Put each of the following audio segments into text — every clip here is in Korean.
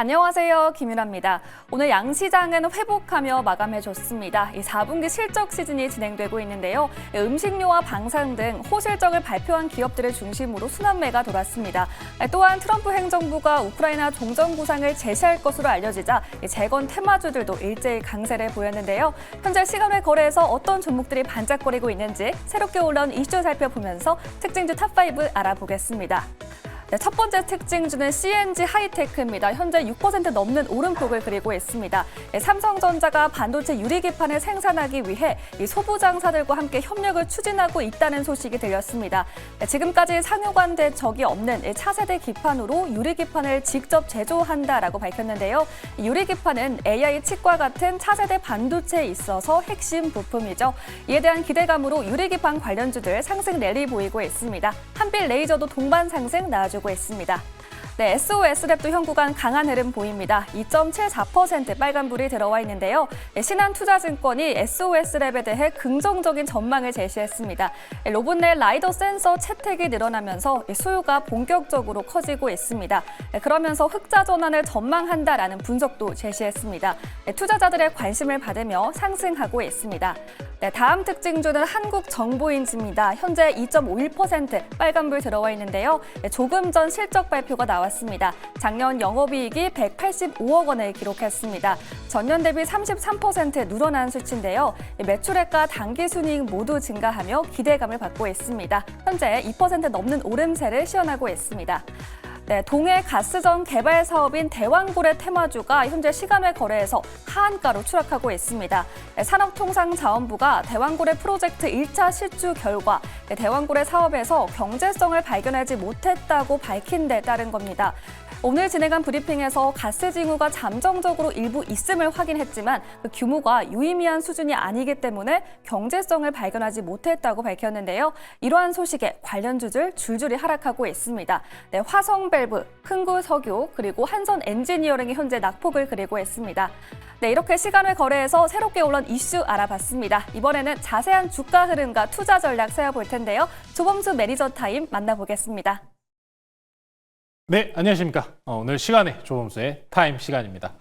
안녕하세요. 김윤아입니다. 오늘 양시장은 회복하며 마감해줬습니다. 이 4분기 실적 시즌이 진행되고 있는데요. 음식료와 방산 등 호실적을 발표한 기업들을 중심으로 순환매가 돌았습니다. 또한 트럼프 행정부가 우크라이나 종전 구상을 제시할 것으로 알려지자 재건 테마주들도 일제히 강세를 보였는데요. 현재 시간외 거래에서 어떤 종목들이 반짝거리고 있는지 새롭게 올라온 이슈 살펴보면서 특징주 탑5 알아보겠습니다. 네, 첫 번째 특징주는 CNG 하이테크입니다. 현재 6% 넘는 오름폭을 그리고 있습니다. 삼성전자가 반도체 유리기판을 생산하기 위해 소부장사들과 함께 협력을 추진하고 있다는 소식이 들렸습니다. 지금까지 상호간대 적이 없는 차세대 기판으로 유리기판을 직접 제조한다라고 밝혔는데요. 유리기판은 AI 칩과 같은 차세대 반도체에 있어서 핵심 부품이죠. 이에 대한 기대감으로 유리기판 관련주들 상승 랠리 보이고 있습니다. 한빛 레이저도 동반 상승 나와주고 있습니다. 네, SOS랩도 현 구간 강한 흐름 보입니다. 2.74% 빨간불이 들어와 있는데요. 신한투자증권이 SOS랩에 대해 긍정적인 전망을 제시했습니다. 로봇 라이더 센서 채택이 늘어나면서 수요가 본격적으로 커지고 있습니다. 그러면서 흑자 전환을 전망한다라는 분석도 제시했습니다. 투자자들의 관심을 받으며 상승하고 있습니다. 네, 다음 특징주는 한국정보인지입니다. 현재 2.51% 빨간불 들어와 있는데요. 조금 전 실적 발표가 나왔습니다. 작년 영업이익이 185억 원을 기록했습니다. 전년 대비 33% 늘어난 수치인데요. 매출액과 당기순이익 모두 증가하며 기대감을 받고 있습니다. 현재 2% 넘는 오름세를 시현하고 있습니다. 네, 동해 가스전 개발 사업인 대왕고래 테마주가 현재 시간외 거래에서 하한가로 추락하고 있습니다. 산업통상자원부가 대왕고래 프로젝트 1차 실주 결과 대왕고래 사업에서 경제성을 발견하지 못했다고 밝힌 데 따른 겁니다. 오늘 진행한 브리핑에서 가스 징후가 잠정적으로 일부 있음을 확인했지만 그 규모가 유의미한 수준이 아니기 때문에 경제성을 발견하지 못했다고 밝혔는데요. 이러한 소식에 관련주들 줄줄이 하락하고 있습니다. 네, 화성밸브, 흥구석유, 그리고 한선 엔지니어링이 현재 낙폭을 그리고 있습니다. 네, 이렇게 시간외 거래에서 새롭게 올라온 이슈 알아봤습니다. 이번에는 자세한 주가 흐름과 투자 전략 세워볼 텐데요. 조범수 매니저 타임 만나보겠습니다. 네, 안녕하십니까. 오늘 시간에 조범수의 타임 시간입니다.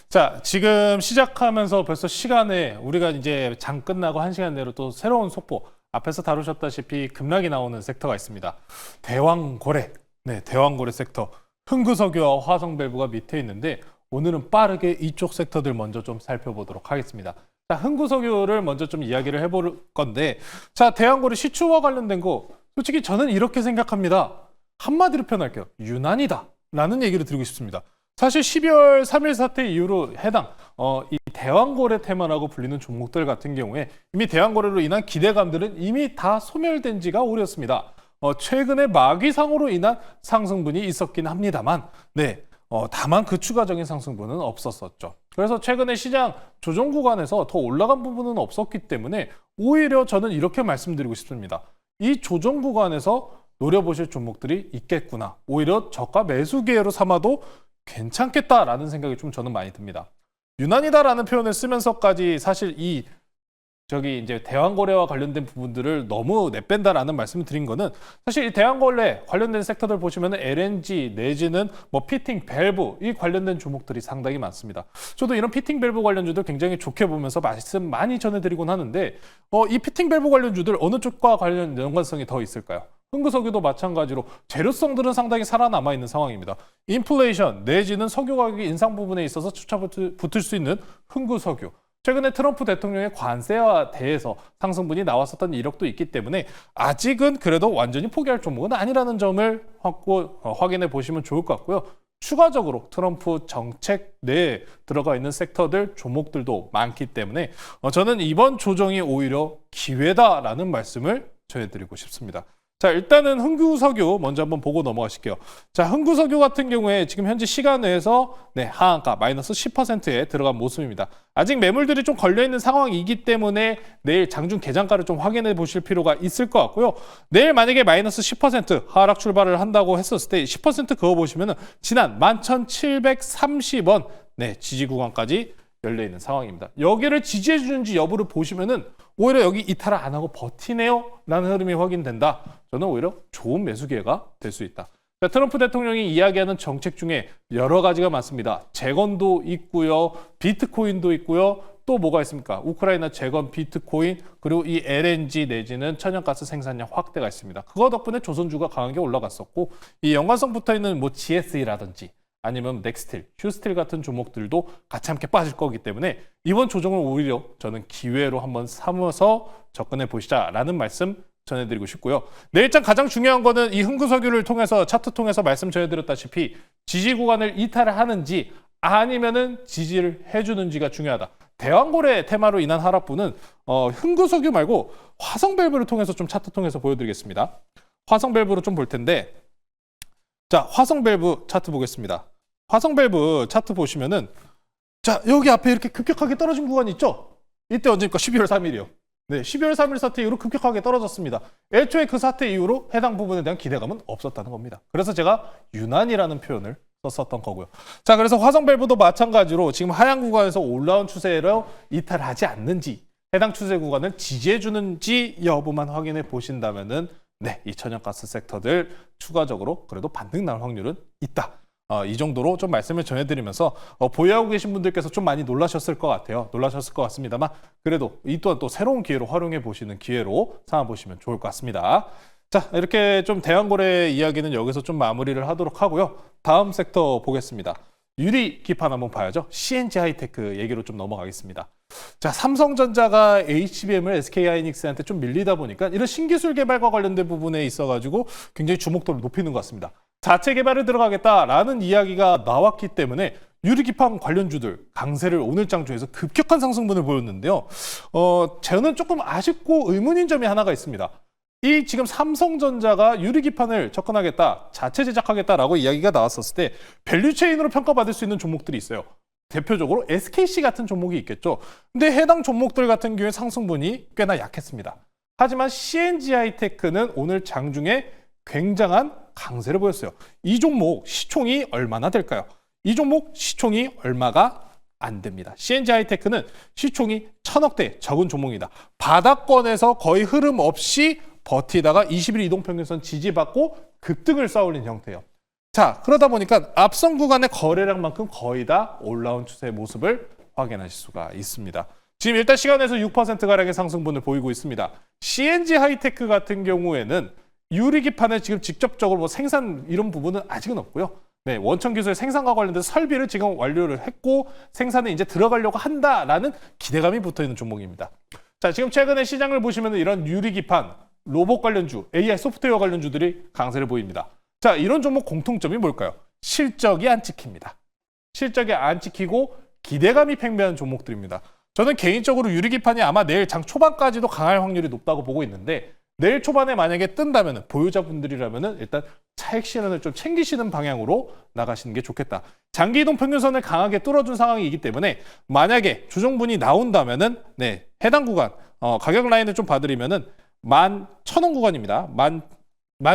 자, 지금 시작하면서 벌써 시간에 우리가 이제 장 끝나고 1시간 내로 또 새로운 속보, 앞에서 다루셨다시피 급락이 나오는 섹터가 있습니다. 대왕고래, 네, 대왕고래 섹터. 흥구석유와 화성밸브가 밑에 있는데 오늘은 빠르게 이쪽 섹터들 먼저 좀 살펴보도록 하겠습니다. 자, 흥구석유를 먼저 좀 이야기를 해볼 건데, 자, 대왕고래 시추와 관련된 거 솔직히 저는 이렇게 생각합니다. 한마디로 표현할게요. 유난이다 라는 얘기를 드리고 싶습니다. 사실 12월 3일 사태 이후로 해당 이 대왕고래 테마라고 불리는 종목들 같은 경우에 이미 대왕고래로 인한 기대감들은 이미 다 소멸된 지가 오래였습니다. 최근에 마귀상으로 인한 상승분이 있었긴 합니다만 네, 다만 그 추가적인 상승분은 없었었죠. 그래서 최근에 시장 조정 구간에서 더 올라간 부분은 없었기 때문에 오히려 저는 이렇게 말씀드리고 싶습니다. 이 조정 구간에서 노려보실 종목들이 있겠구나. 오히려 저가 매수 기회로 삼아도 괜찮겠다라는 생각이 좀 저는 많이 듭니다. 유난이다라는 표현을 쓰면서까지 사실 이제 대왕거래와 관련된 부분들을 너무 내뺀다라는 말씀을 드린 거는 사실 이 대왕거래 관련된 섹터들 보시면 LNG 내지는 뭐 피팅 밸브 이 관련된 종목들이 상당히 많습니다. 저도 이런 피팅 밸브 관련주들 굉장히 좋게 보면서 말씀 많이 전해드리곤 하는데 이 피팅 밸브 관련주들 어느 쪽과 관련 연관성이 더 있을까요? 흥구석유도 마찬가지로 재료성들은 상당히 살아남아 있는 상황입니다. 인플레이션 내지는 석유 가격의 인상 부분에 있어서 붙을 수 있는 흥구석유. 최근에 트럼프 대통령의 관세와 대해서 상승분이 나왔었던 이력도 있기 때문에 아직은 그래도 완전히 포기할 종목은 아니라는 점을 확인해 보시면 좋을 것 같고요. 추가적으로 트럼프 정책 내에 들어가 있는 섹터들, 종목들도 많기 때문에 저는 이번 조정이 오히려 기회다라는 말씀을 전해드리고 싶습니다. 자, 일단은 흥구석유 먼저 한번 보고 넘어가실게요. 자, 흥구석유 같은 경우에 지금 현재 시간외에서 하한가 마이너스 10%에 들어간 모습입니다. 아직 매물들이 좀 걸려있는 상황이기 때문에 내일 장중 개장가를 좀 확인해 보실 필요가 있을 것 같고요. 내일 만약에 마이너스 10% 하락 출발을 한다고 했었을 때 10% 그어보시면 지난 11,730원 지지 구간까지 열려있는 상황입니다. 여기를 지지해주는지 여부를 보시면은 오히려 여기 이탈을 안 하고 버티네요 라는 흐름이 확인된다. 저는 오히려 좋은 매수 기회가 될 수 있다. 자, 트럼프 대통령이 이야기하는 정책 중에 여러 가지가 많습니다. 재건도 있고요. 비트코인도 있고요. 또 뭐가 있습니까? 우크라이나 재건, 비트코인, 그리고 이 LNG 내지는 천연가스 생산량 확대가 있습니다. 그거 덕분에 조선주가 강하게 올라갔었고 이 연관성 붙어있는 뭐 GSE라든지 아니면 넥스틸, 휴스틸 같은 종목들도 같이 함께 빠질 거기 때문에 이번 조정을 오히려 저는 기회로 한번 삼아서 접근해 보시자라는 말씀 전해드리고 싶고요. 내일장 가장 중요한 거는 이 흥구석유를 통해서 차트 통해서 말씀 전해드렸다시피 지지 구간을 이탈을 하는지 아니면은 지지를 해주는지가 중요하다. 대왕고래 테마로 인한 하락부는 흥구석유 말고 화성밸브를 통해서 좀 차트 통해서 보여드리겠습니다. 화성밸브로 좀 볼 텐데 자, 화성밸브 차트 보겠습니다. 화성밸브 차트 보시면은 자, 여기 앞에 이렇게 급격하게 떨어진 구간 있죠? 이때 언제입니까? 12월 3일이요. 네, 12월 3일 사태 이후로 급격하게 떨어졌습니다. 애초에 그 사태 이후로 해당 부분에 대한 기대감은 없었다는 겁니다. 그래서 제가 유난이라는 표현을 썼었던 거고요. 자, 그래서 화성밸브도 마찬가지로 지금 하향 구간에서 올라온 추세로 이탈하지 않는지 해당 추세 구간을 지지해 주는지 여부만 확인해 보신다면은 네, 이 천연가스 섹터들 추가적으로 그래도 반등 날 확률은 있다. 이 정도로 좀 말씀을 전해드리면서 보유하고 계신 분들께서 좀 많이 놀라셨을 것 같아요. 놀라셨을 것 같습니다만 그래도 이 또한 또 새로운 기회로 활용해 보시는 기회로 삼아보시면 좋을 것 같습니다. 자, 이렇게 좀 대왕거래 이야기는 여기서 좀 마무리를 하도록 하고요. 다음 섹터 보겠습니다. 유리 기판 한번 봐야죠. CNG 하이테크 얘기로 좀 넘어가겠습니다. 자, 삼성전자가 HBM을 SK하이닉스한테 좀 밀리다 보니까 이런 신기술 개발과 관련된 부분에 있어가지고 굉장히 주목도를 높이는 것 같습니다. 자체 개발에 들어가겠다라는 이야기가 나왔기 때문에 유리기판 관련주들 강세를 오늘 장중에서 급격한 상승분을 보였는데요. 저는 조금 아쉽고 의문인 점이 하나가 있습니다. 이 지금 삼성전자가 유리기판을 접근하겠다, 자체 제작하겠다라고 이야기가 나왔었을 때 밸류체인으로 평가받을 수 있는 종목들이 있어요. 대표적으로 SKC 같은 종목이 있겠죠. 근데 해당 종목들 같은 경우에 상승분이 꽤나 약했습니다. 하지만 CNG 하이테크는 오늘 장중에 굉장한 강세를 보였어요. 이 종목 시총이 얼마나 될까요? 이 종목 시총이 얼마가 안 됩니다. CNG 하이테크는 시총이 1000억대 적은 종목이다. 바닥권에서 거의 흐름 없이 버티다가 20일 이동평균선 지지받고 급등을 쌓아올린 형태예요. 자, 그러다 보니까 앞선 구간의 거래량만큼 거의 다 올라온 추세의 모습을 확인하실 수가 있습니다. 지금 일단 시간에서 6%가량의 상승분을 보이고 있습니다. CNG 하이테크 같은 경우에는 유리기판을 지금 직접적으로 뭐 생산 이런 부분은 아직은 없고요. 네, 원천 기술의 생산과 관련된 설비를 지금 완료를 했고 생산에 이제 들어가려고 한다라는 기대감이 붙어 있는 종목입니다. 자, 지금 최근에 시장을 보시면 이런 유리기판, 로봇 관련주, AI 소프트웨어 관련주들이 강세를 보입니다. 자, 이런 종목 공통점이 뭘까요? 실적이 안 찍힙니다. 실적이 안 찍히고 기대감이 팽배한 종목들입니다. 저는 개인적으로 유리기판이 아마 내일 장 초반까지도 강할 확률이 높다고 보고 있는데 내일 초반에 만약에 뜬다면 보유자분들이라면 일단 차익 실현을 좀 챙기시는 방향으로 나가시는 게 좋겠다. 장기 이동 평균선을 강하게 뚫어준 상황이기 때문에 만약에 조정분이 나온다면은 네, 해당 구간 가격 라인을 좀 봐드리면은 11,000원 구간입니다.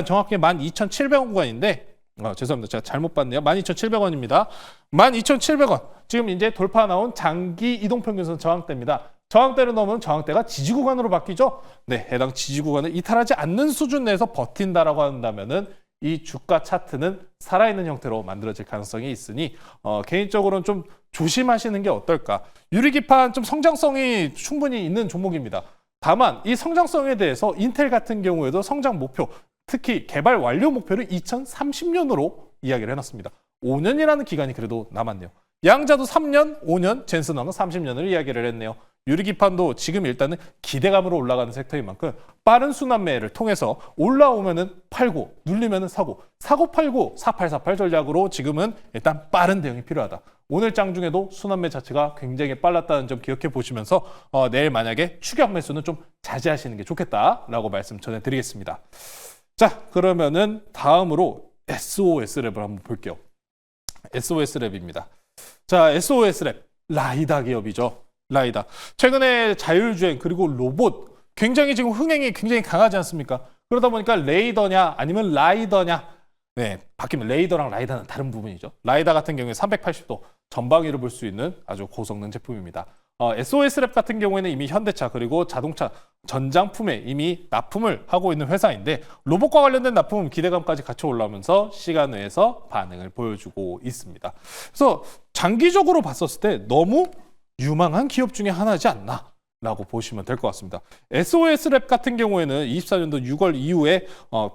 정확히 12,700원 구간인데 죄송합니다. 제가 잘못 봤네요. 12,700원입니다. 12,700원. 지금 이제 돌파 나온 장기 이동 평균선 저항대입니다. 저항대를 넘으면 저항대가 지지 구간으로 바뀌죠. 네, 해당 지지 구간을 이탈하지 않는 수준 내에서 버틴다라고 한다면은 이 주가 차트는 살아있는 형태로 만들어질 가능성이 있으니 개인적으로는 좀 조심하시는 게 어떨까. 유리기판 좀 성장성이 충분히 있는 종목입니다. 다만 이 성장성에 대해서 인텔 같은 경우에도 성장 목표, 특히 개발 완료 목표를 2030년으로 이야기를 해놨습니다. 5년이라는 기간이 그래도 남았네요. 양자도 3년, 5년, 젠슨왕은 30년을 이야기를 했네요. 유리기판도 지금 일단은 기대감으로 올라가는 섹터인 만큼 빠른 순환매를 통해서 올라오면은 팔고 눌리면은 사고, 사고 팔고 4848 전략으로 지금은 일단 빠른 대응이 필요하다. 오늘 장중에도 순환매 자체가 굉장히 빨랐다는 점 기억해 보시면서 내일 만약에 추격 매수는 좀 자제하시는 게 좋겠다라고 말씀 전해드리겠습니다. 자, 그러면은 다음으로 SOS랩을 한번 볼게요. SOS랩입니다. 자, SOS랩 라이다 기업이죠. 라이다. 최근에 자율주행 그리고 로봇 굉장히 지금 흥행이 굉장히 강하지 않습니까? 그러다 보니까 레이더냐 아니면 라이더냐 네, 바뀌면 레이더랑 라이다는 다른 부분이죠. 라이다 같은 경우에 380도 전방위를 볼 수 있는 아주 고성능 제품입니다. SOS랩 같은 경우에는 이미 현대차 그리고 자동차 전장품에 이미 납품을 하고 있는 회사인데 로봇과 관련된 납품 기대감까지 같이 올라오면서 시간 외에서 반응을 보여주고 있습니다. 그래서 장기적으로 봤었을 때 너무 유망한 기업 중에 하나지 않나 라고 보시면 될 것 같습니다. SOS랩 같은 경우에는 24년도 6월 이후에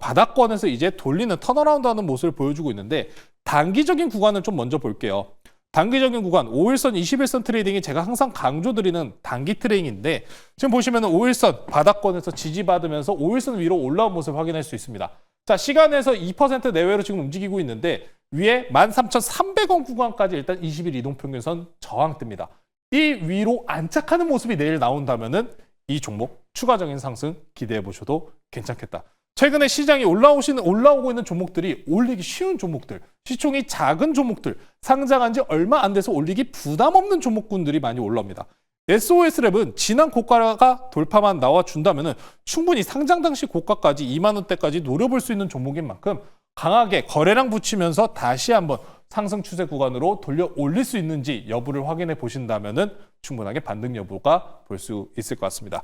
바닥권에서 이제 돌리는 턴어라운드하는 모습을 보여주고 있는데 단기적인 구간을 좀 먼저 볼게요. 단기적인 구간 5일선, 21선 트레이딩이 제가 항상 강조드리는 단기 트레이딩인데 지금 보시면 5일선 바닥권에서 지지받으면서 5일선 위로 올라온 모습을 확인할 수 있습니다. 자, 시간에서 2% 내외로 지금 움직이고 있는데 위에 13,300원 구간까지 일단 20일 이동평균선 저항됩니다. 이 위로 안착하는 모습이 내일 나온다면은 이 종목 추가적인 상승 기대해 보셔도 괜찮겠다. 최근에 시장이 올라오고 있는 종목들이 올리기 쉬운 종목들, 시총이 작은 종목들, 상장한 지 얼마 안 돼서 올리기 부담 없는 종목군들이 많이 올라옵니다. SOS랩은 지난 고가가 돌파만 나와준다면 충분히 상장 당시 고가까지 2만 원대까지 노려볼 수 있는 종목인 만큼 강하게 거래량 붙이면서 다시 한번 상승 추세 구간으로 돌려 올릴 수 있는지 여부를 확인해 보신다면 충분하게 반등 여부가 볼 수 있을 것 같습니다.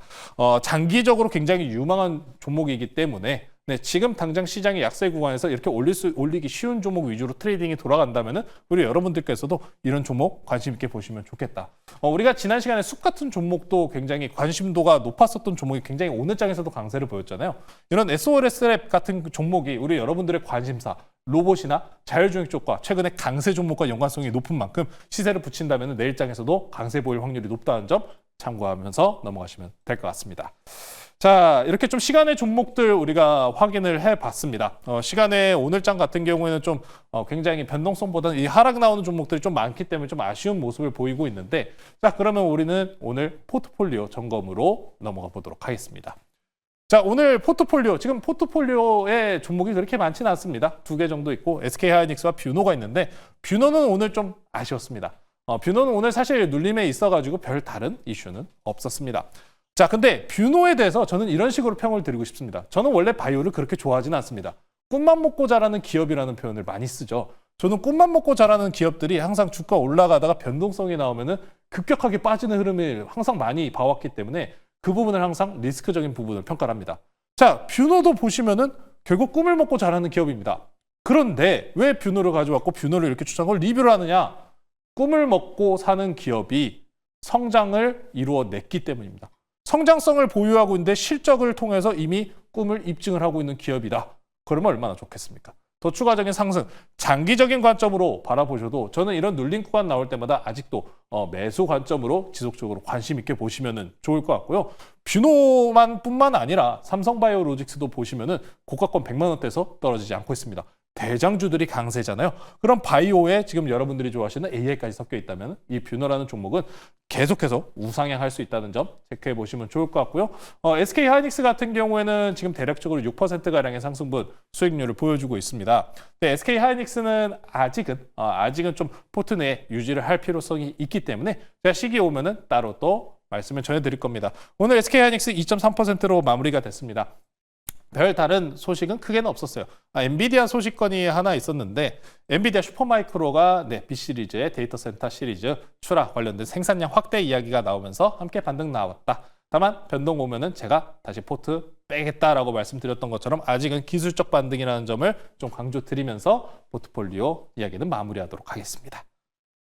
장기적으로 굉장히 유망한 종목이기 때문에 지금 당장 시장의 약세 구간에서 이렇게 올리기 쉬운 종목 위주로 트레이딩이 돌아간다면 우리 여러분들께서도 이런 종목 관심 있게 보시면 좋겠다. 우리가 지난 시간에 숲 같은 종목도 굉장히 관심도가 높았었던 종목이 굉장히 오늘 장에서도 강세를 보였잖아요. 이런 SOS랩 같은 종목이 우리 여러분들의 관심사, 로봇이나 자율주행 쪽과 최근에 강세 종목과 연관성이 높은 만큼 시세를 붙인다면 내일장에서도 강세 보일 확률이 높다는 점 참고하면서 넘어가시면 될 것 같습니다. 자, 이렇게 좀 시간의 종목들 우리가 확인을 해봤습니다. 시간의 오늘장 같은 경우에는 좀 굉장히 변동성보다는 이 하락 나오는 종목들이 좀 많기 때문에 좀 아쉬운 모습을 보이고 있는데 자, 그러면 우리는 오늘 포트폴리오 점검으로 넘어가 보도록 하겠습니다. 자, 오늘 포트폴리오, 지금 포트폴리오의 종목이 그렇게 많지는 않습니다. 2개 정도 있고 SK하이닉스와 뷰노가 있는데 뷰노는 오늘 좀 아쉬웠습니다. 뷰노는 오늘 사실 눌림에 있어가지고 별 다른 이슈는 없었습니다. 자, 근데 뷰노에 대해서 저는 이런 식으로 평을 드리고 싶습니다. 저는 원래 바이오를 그렇게 좋아하지는 않습니다. 꿈만 먹고 자라는 기업이라는 표현을 많이 쓰죠. 저는 꿈만 먹고 자라는 기업들이 항상 주가 올라가다가 변동성이 나오면은 급격하게 빠지는 흐름을 항상 많이 봐왔기 때문에 그 부분을 항상 리스크적인 부분을 평가를 합니다. 자, 뷰노도 보시면은 결국 꿈을 먹고 자라는 기업입니다. 그런데 왜 뷰노를 가져왔고 뷰노를 이렇게 추천한 걸 리뷰를 하느냐? 꿈을 먹고 사는 기업이 성장을 이루어냈기 때문입니다. 성장성을 보유하고 있는데 실적을 통해서 이미 꿈을 입증을 하고 있는 기업이다. 그러면 얼마나 좋겠습니까? 더 추가적인 상승, 장기적인 관점으로 바라보셔도 저는 이런 눌림 구간 나올 때마다 아직도 매수 관점으로 지속적으로 관심 있게 보시면 좋을 것 같고요. 뷰노만 뿐만 아니라 삼성바이오로직스도 보시면은 고가권 100만 원대에서 떨어지지 않고 있습니다. 대장주들이 강세잖아요. 그럼 바이오에 지금 여러분들이 좋아하시는 AI까지 섞여 있다면 이 뷰노라는 종목은 계속해서 우상향할 수 있다는 점 체크해 보시면 좋을 것 같고요. SK하이닉스 같은 경우에는 지금 대략적으로 6%가량의 상승분 수익률을 보여주고 있습니다. 근데 SK하이닉스는 아직은 좀 포트 내에 유지를 할 필요성이 있기 때문에 제가 시기 오면은 따로 또 말씀을 전해드릴 겁니다. 오늘 SK하이닉스 2.3%로 마무리가 됐습니다. 별 다른 소식은 크게는 없었어요. 엔비디아 소식건이 하나 있었는데 엔비디아 슈퍼마이크로가 B시리즈의 데이터 센터 시리즈 출하 관련된 생산량 확대 이야기가 나오면서 함께 반등 나왔다. 다만 변동 오면은 제가 다시 포트 빼겠다라고 말씀드렸던 것처럼 아직은 기술적 반등이라는 점을 좀 강조드리면서 포트폴리오 이야기는 마무리하도록 하겠습니다.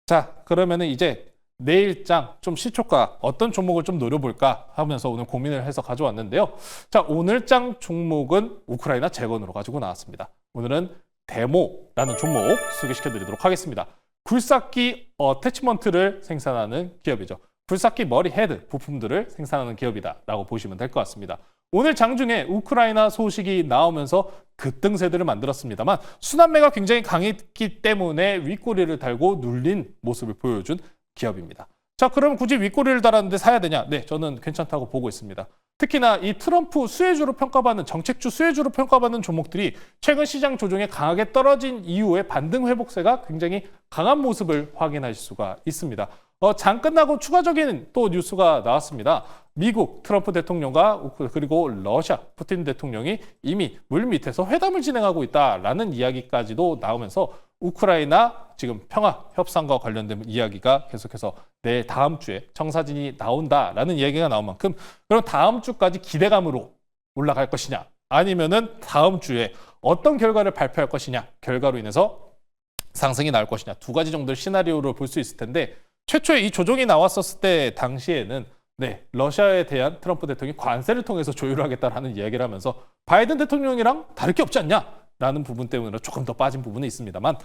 자, 그러면은 이제 내일장 좀 시초가 어떤 종목을 좀 노려볼까 하면서 오늘 고민을 해서 가져왔는데요. 자, 오늘장 종목은 우크라이나 재건으로 가지고 나왔습니다. 오늘은 데모라는 종목 소개시켜드리도록 하겠습니다. 굴삭기 어태치먼트를 생산하는 기업이죠. 굴삭기 머리 헤드 부품들을 생산하는 기업이다라고 보시면 될 것 같습니다. 오늘 장중에 우크라이나 소식이 나오면서 급등세들을 만들었습니다만 순환매가 굉장히 강했기 때문에 윗꼬리를 달고 눌린 모습을 보여준 기업입니다. 자, 그럼 굳이 윗꼬리를 달았는데 사야 되냐? 네, 저는 괜찮다고 보고 있습니다. 특히나 이 트럼프 수혜주로 평가받는 정책주 수혜주로 평가받는 종목들이 최근 시장 조정에 강하게 떨어진 이후에 반등 회복세가 굉장히 강한 모습을 확인하실 수가 있습니다. 장 끝나고 추가적인 또 뉴스가 나왔습니다. 미국 트럼프 대통령과 그리고 러시아 푸틴 대통령이 이미 물 밑에서 회담을 진행하고 있다라는 이야기까지도 나오면서 우크라이나 지금 평화 협상과 관련된 이야기가 계속해서 내일 다음 주에 청사진이 나온다라는 이야기가 나온 만큼 그럼 다음 주까지 기대감으로 올라갈 것이냐 아니면은 다음 주에 어떤 결과를 발표할 것이냐 결과로 인해서 상승이 나올 것이냐 두 가지 정도의 시나리오를 볼 수 있을 텐데 최초에 이 조정이 나왔었을 때 당시에는 러시아에 대한 트럼프 대통령이 관세를 통해서 조율하겠다라는 이야기를 하면서 바이든 대통령이랑 다를 게 없지 않냐라는 부분 때문에 조금 더 빠진 부분은 있습니다만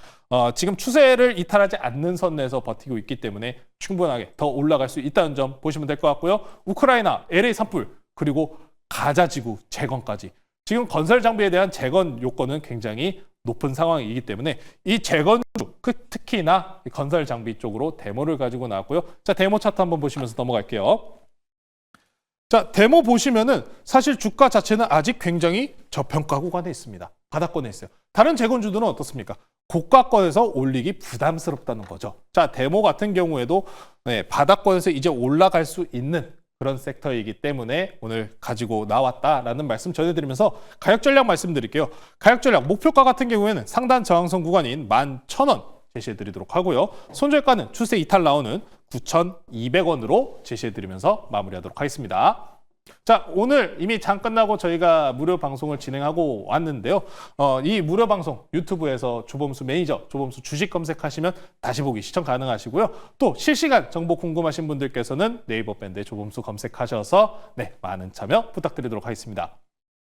지금 추세를 이탈하지 않는 선 내에서 버티고 있기 때문에 충분하게 더 올라갈 수 있다는 점 보시면 될 것 같고요. 우크라이나, LA 산불 그리고 가자지구 재건까지 지금 건설 장비에 대한 재건 요건은 굉장히 높은 상황이기 때문에 이 재건주 특히나 건설 장비 쪽으로 데모를 가지고 나왔고요. 자, 데모 차트 한번 보시면서 넘어갈게요. 자, 데모 보시면은 사실 주가 자체는 아직 굉장히 저평가 구간에 있습니다. 바닥권에 있어요. 다른 재건주들은 어떻습니까? 고가권에서 올리기 부담스럽다는 거죠. 자, 데모 같은 경우에도 바닥권에서 이제 올라갈 수 있는 그런 섹터이기 때문에 오늘 가지고 나왔다라는 말씀 전해드리면서 가격 전략 말씀드릴게요. 가격 전략 목표가 같은 경우에는 상단 저항선 구간인 11,000원 제시해드리도록 하고요. 손절가는 추세 이탈 나오는 9,200원으로 제시해드리면서 마무리하도록 하겠습니다. 자, 오늘 이미 장 끝나고 저희가 무료 방송을 진행하고 왔는데요. 이 무료 방송 유튜브에서 조범수 매니저, 조범수 주식 검색하시면 다시 보기 시청 가능하시고요. 또 실시간 정보 궁금하신 분들께서는 네이버 밴드에 조범수 검색하셔서 많은 참여 부탁드리도록 하겠습니다.